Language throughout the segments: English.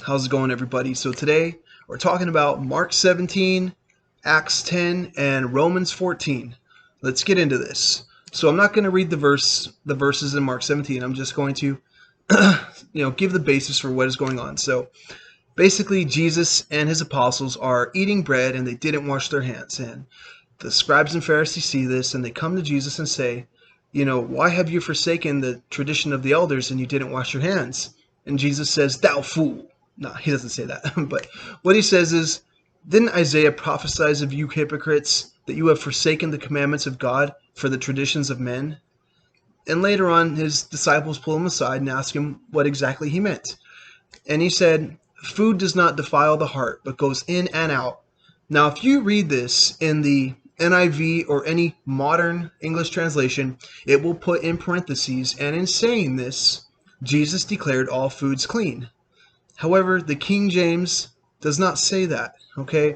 How's it going, everybody? So today we're talking about Mark 17, Acts 10, and Romans 14. Let's get into this. So I'm not going to read the verses in Mark 17. I'm just going to, give the basis for what is going on. So basically, Jesus and his apostles are eating bread, and they didn't wash their hands. And the scribes and Pharisees see this, and they come to Jesus and say, why have you forsaken the tradition of the elders and you didn't wash your hands? And Jesus says, thou fool. No, he doesn't say that. But what he says is, didn't Isaiah prophesy of you hypocrites that you have forsaken the commandments of God for the traditions of men? And later on, his disciples pull him aside and ask him what exactly he meant. And he said, food does not defile the heart, but goes in and out. Now, if you read this in the NIV or any modern English translation, it will put in parentheses, and in saying this, Jesus declared all foods clean. However, the King James does not say that, okay?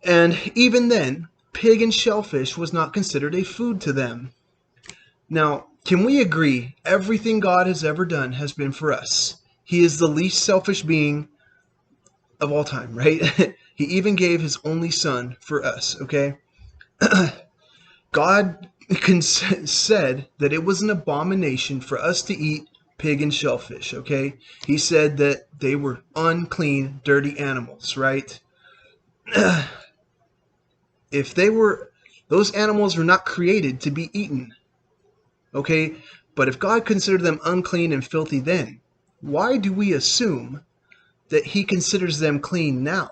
And even then, pig and shellfish was not considered a food to them. Now, can we agree everything God has ever done has been for us? He is the least selfish being of all time, right? He even gave his only son for us, okay? God said that it was an abomination for us to eat pig and shellfish, okay? He said that they were unclean, dirty animals, right? If those animals were not created to be eaten, okay? But if God considered them unclean and filthy then, why do we assume that he considers them clean now?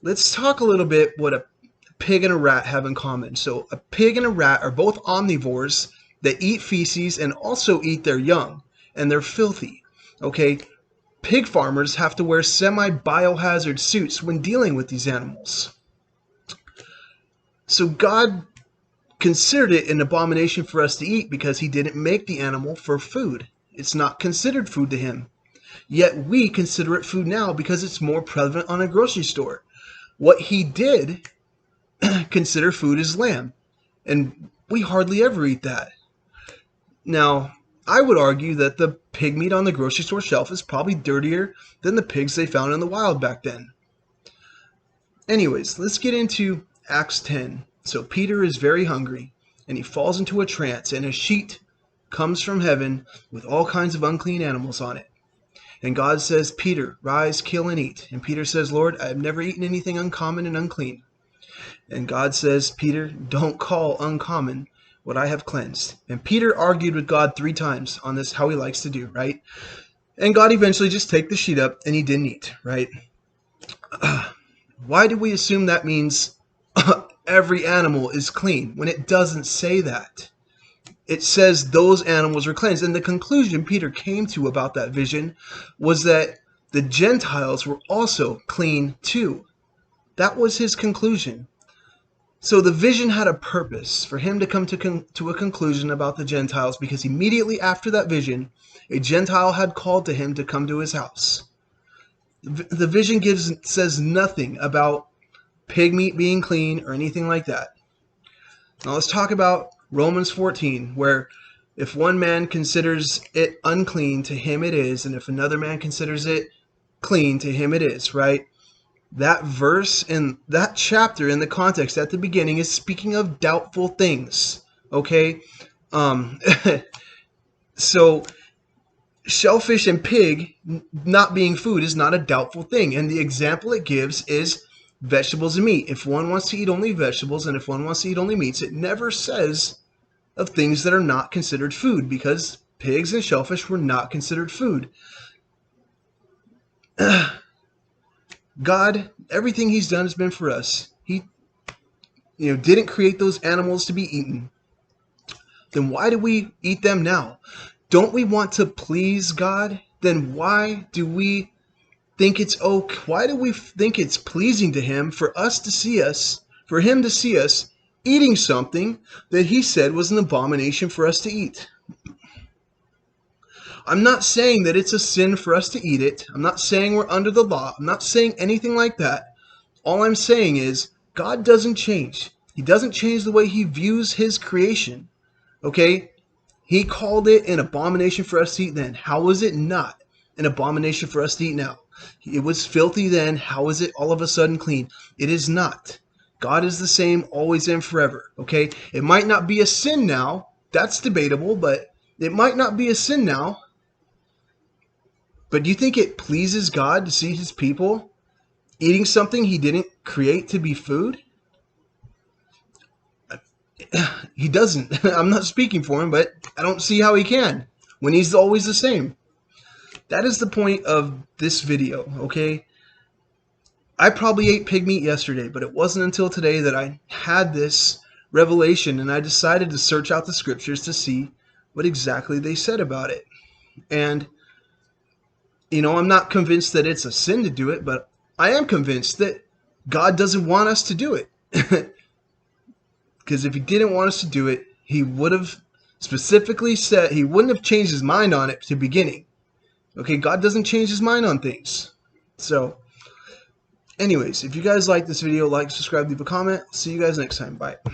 Let's talk a little bit what a pig and a rat have in common. So a pig and a rat are both omnivores that eat feces and also eat their young, and they're filthy, okay? Pig farmers have to wear semi-biohazard suits when dealing with these animals. So God considered it an abomination for us to eat because he didn't make the animal for food. It's not considered food to him. Yet we consider it food now because it's more prevalent on a grocery store. What he did consider food is lamb, and we hardly ever eat that. Now, I would argue that the pig meat on the grocery store shelf is probably dirtier than the pigs they found in the wild back then. Anyways, let's get into Acts 10. So Peter is very hungry, and he falls into a trance, and a sheet comes from heaven with all kinds of unclean animals on it. And God says, Peter, rise, kill, and eat. And Peter says, Lord, I have never eaten anything uncommon and unclean. And God says, Peter, don't call uncommon what I have cleansed. And Peter argued with God 3 times on this, how he likes to do, right? And God eventually just take the sheet up, and he didn't eat, right? Why do we assume that means every animal is clean when it doesn't say that? It says those animals are cleansed. And the conclusion Peter came to about that vision was that the Gentiles were also clean too. That was his conclusion. So the vision had a purpose for him to come to a conclusion about the Gentiles, because immediately after that vision, a Gentile had called to him to come to his house. The vision says nothing about pig meat being clean or anything like that. Now let's talk about Romans 14, where if one man considers it unclean, to him it is, and if another man considers it clean, to him it is, right? That verse in that chapter in the context at the beginning is speaking of doubtful things, okay? So shellfish and pig not being food is not a doubtful thing. And the example it gives is vegetables and meat. If one wants to eat only vegetables and if one wants to eat only meats, it never says of things that are not considered food, because pigs and shellfish were not considered food. God, everything he's done has been for us. He didn't create those animals to be eaten. Then why do we eat them now? Don't we want to please God? Then why do we think it's okay? Why do we think it's pleasing to him for him to see us eating something that he said was an abomination for us to eat? I'm not saying that it's a sin for us to eat it. I'm not saying we're under the law. I'm not saying anything like that. All I'm saying is God doesn't change. He doesn't change the way he views his creation. Okay? He called it an abomination for us to eat then. How was it not? an abomination for us to eat now. It was filthy then. How is it all of a sudden clean? It is not. God is the same always and forever. Okay? It might not be a sin now. That's debatable, but it might not be a sin now. But do you think it pleases God to see his people eating something he didn't create to be food? He doesn't. I'm not speaking for him, but I don't see how he can when he's always the same. That is the point of this video, okay? I probably ate pig meat yesterday, but it wasn't until today that I had this revelation and I decided to search out the scriptures to see what exactly they said about it. And, I'm not convinced that it's a sin to do it, but I am convinced that God doesn't want us to do it. Because if he didn't want us to do it, he would have specifically said, he wouldn't have changed his mind on it to the beginning. Okay, God doesn't change his mind on things. So, anyways, if you guys like this video, like, subscribe, leave a comment. See you guys next time. Bye.